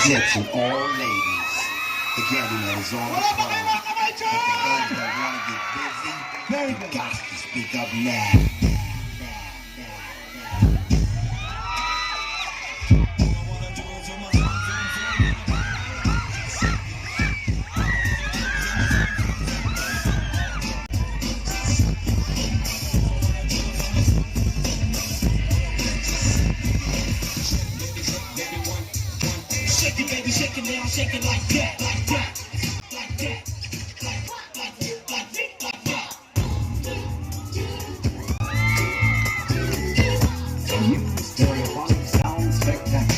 Gents and all ladies, the Candyman is on the phone. But the girls that want to get busy, you got to speak up now. Shake it, baby, shake it now, shake it like that, like that, like that, like that, like that. Stereo volume sound spectacular.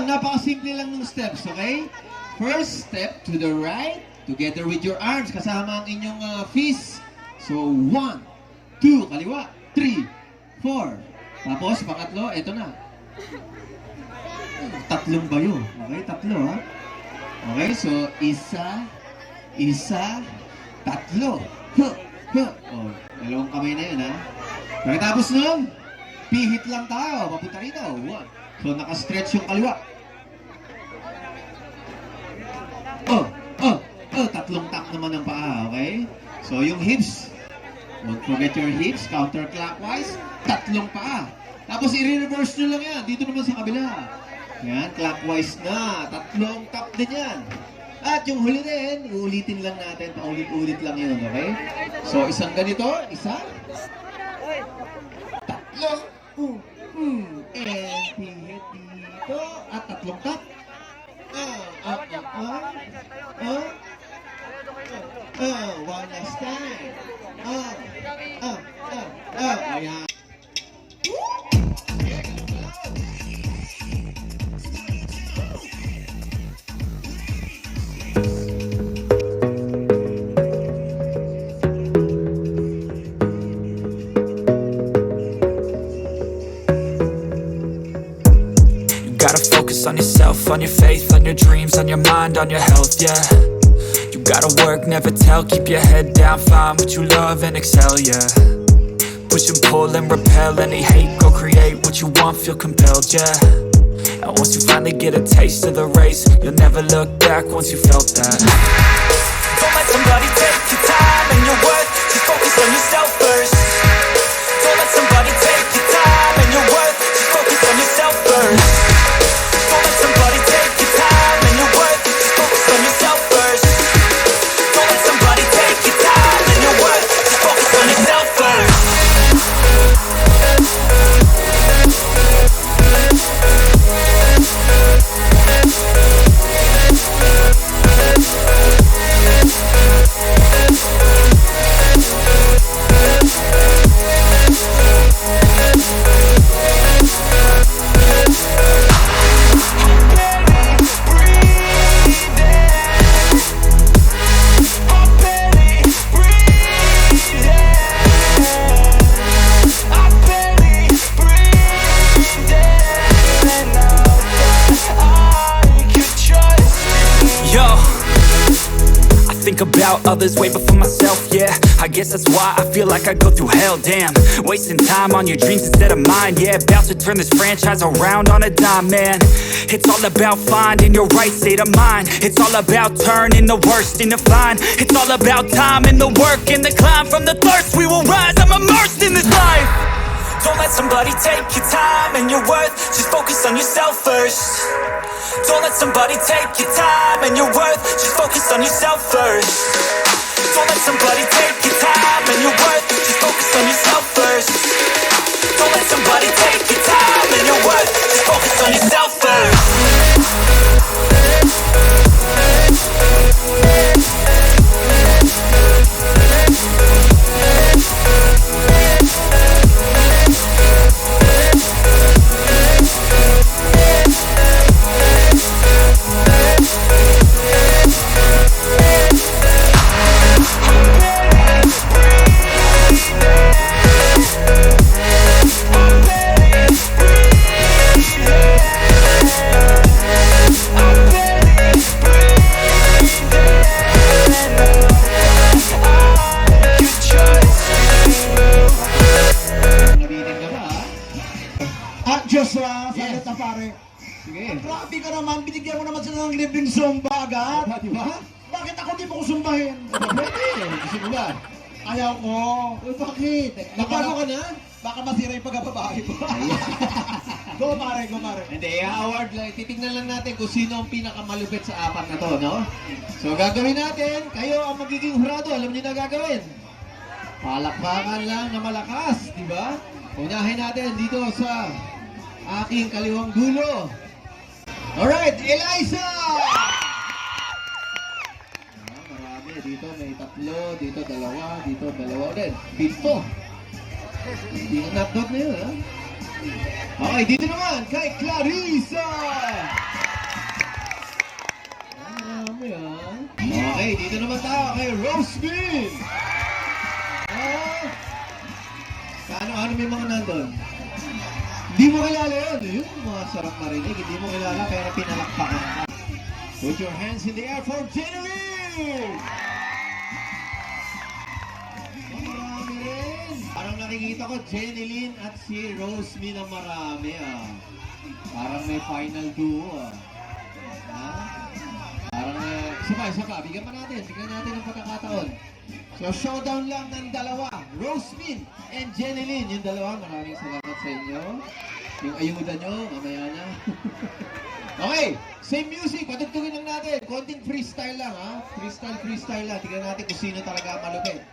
Napakasimple lang ng steps, okay? First step to the right, together with your arms, kasama ang inyong fists. So, 1, 2, kaliwa, 3, 4. Tapos, pangatlo, eto na. Tatlong bayo. Okay, tatlo, ha? Okay, so, isa, tatlo. Oh, dalawang kamay na yun, ha? Pagkatapos nun, pihit lang tayo. Papunta rito. 1. So, naka-stretch yung kaliwa. Tatlong tap naman ng paa, okay? So, yung hips, don't forget your hips, counterclockwise, tatlong paa. Tapos, i-reverse nyo lang yan, dito naman sa kabila. Yan, clockwise na, tatlong tap din yan. At yung huli din, uulitin lang natin, paulit-ulit lang yun, okay? So, isang ganito, isa, tatlo, and pihit dito, at tatlong tap. One last time. Ayan. focus on yourself, on your faith, on your dreams, on your mind, on your health, yeah. You gotta work, never tell, keep your head down, find what you love and excel, yeah. Push and pull and repel any hate, go create what you want, feel compelled, yeah. And once you finally get a taste of the race, you'll never look back once you felt that. Don't let somebody take your time and your worth, just focus on yourself first. Don't let somebody take your time and your worth, just focus on yourself first. Don't let somebody take your time and your worth, just focus on yourself first. Don't let somebody take your time and your worth, just focus on yourself first. Think about others way before myself, yeah. I guess that's why I feel like I go through hell, damn. Wasting time on your dreams instead of mine, yeah. About to turn this franchise around on a dime, man. It's all about finding your right state of mind. It's all about turning the worst into fine. It's all about time and the work and the climb. From the thirst we will rise, I'm immersed in this life. Don't let somebody take your time and your worth, just focus on yourself first. Don't let somebody take your time and your worth, just focus on yourself first. Don't let somebody take your time and your worth, just focus on yourself first. Don't let somebody take your time and your worth, just focus on yourself first. Joshua, saglit na pare. Sige. Grabe ka naman, binigyan mo naman sila ng libreng zumba agad. Diba? Bakit ako di mo ko zumbahin? Pwede, gusto mo ba? Ayaw ko. Uy, bakit? Nagbago ka na? Baka masira yung pagkababae mo. Go pare, go pare. Hindi, award lang. Titignan lang natin kung sino ang pinakamalupit sa apat na to, no? So, gagawin natin. Kayo ang magiging hurado. Alam niyo na gagawin. Palakpakan lang na malakas, di ba? Unahin natin dito sa aking kaliwang dulo. Alright, Eliza! Marami. Dito may tatlo, dito dalawa, dito dalawa ulit. Pito. Hindi na knock-knock na yun, ha? Okay, dito naman kay Clarissa! Marami, ha? Okay, dito naman tayo kay Rosemary! Ano may mga nandun? Hindi mo kilala yun. Yun, mga sarap marinig. Hindi mo kilala, pero pinalakpakan ka. Put your hands in the air for Jenny! Marami rin. Parang nakikita ko, Jenny Lynn at si Rosemary na marami, ah. Parang may final duo, ah. Ha? Parang, isa pa. Bigyan pa natin. Bigyan natin ang pagkakataon. So, showdown lang ng dalawa. Rosemary and Jenny Lynn. Yung dalawa, maraming salamat sa inyo. Yung ayuda nyo, mamaya na. Okay, same music. Patugtugin lang natin. Konting freestyle lang, ha? Freestyle lang. Tignan natin kung sino talaga malupit.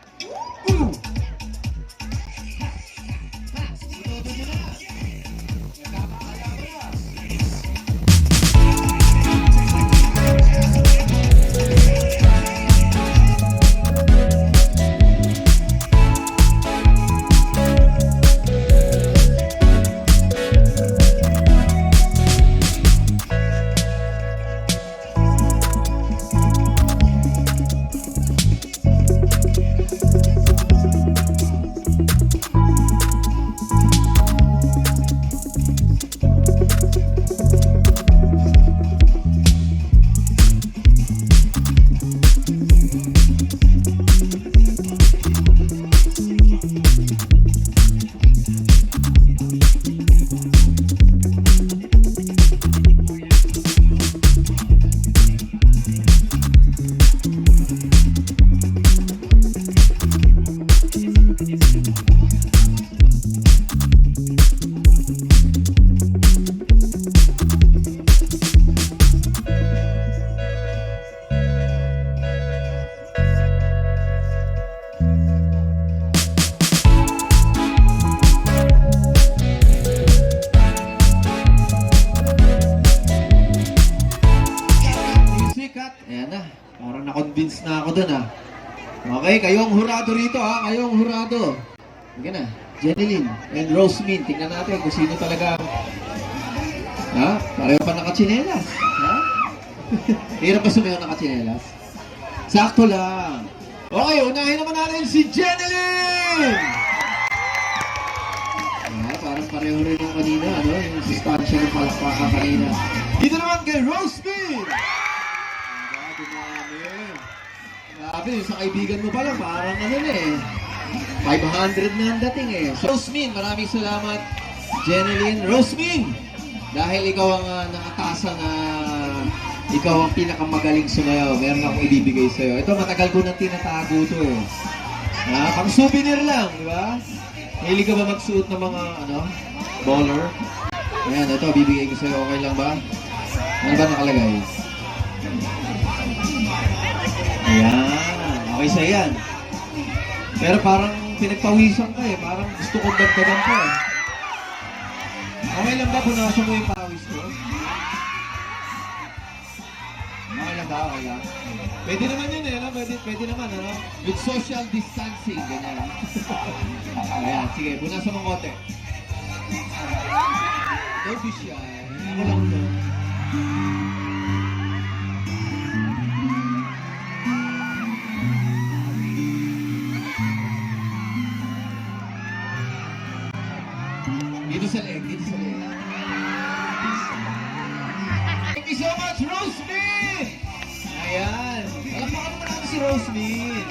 Music at, ayan na. Parang na-convince na ako dun ah. Okay, kayong hurado rito ha. Kayong hurado. Sige na. Jeneline and Rosemin. Tingnan natin kung sino talaga. Ha? Pareho pa nakachinelas. Ha? Hirap ba sumayaw nakachinelas? Sakto lang. Okay, unahin naman natin si Jeneline! Parang pareho rin yung kanina, ano? Yung sustansya ng palakpakan kanina. Dito naman kay Rosemin! Grabe, sa kaibigan mo pa lang, parang ano na eh. 500 na ang dating eh. So, Rosemin, maraming salamat. Jeneline, Rosemin! Dahil ikaw ang nakatasa na ikaw ang pinakamagaling sumayaw, meron akong ibibigay sa'yo. Ito, matagal ko nang tinatago to eh. Pang souvenir lang, di ba? Hilig ka ba magsuot ng mga, baller? Ayan, ito, bibigay ko sa'yo. Okay lang ba? Ano ba nakalagay? Ayan, okay sa'yo yan. Pero parang pinagpawisan ka eh. Parang gusto kong dagdagan ko eh. Okay lang ba? Punasan mo yung pawis ko? Okay lang ba? Okay lang? Pwede naman yun eh. Pwede naman, with social distancing. Ganyan. Ayan, sige. Punasan mo konti. Don't be shy. Ako lang to. Dito sa leg, dito sa leg. Thank you so much, Rosemin! Ayan. Palakpakan naman natin si Rosemin.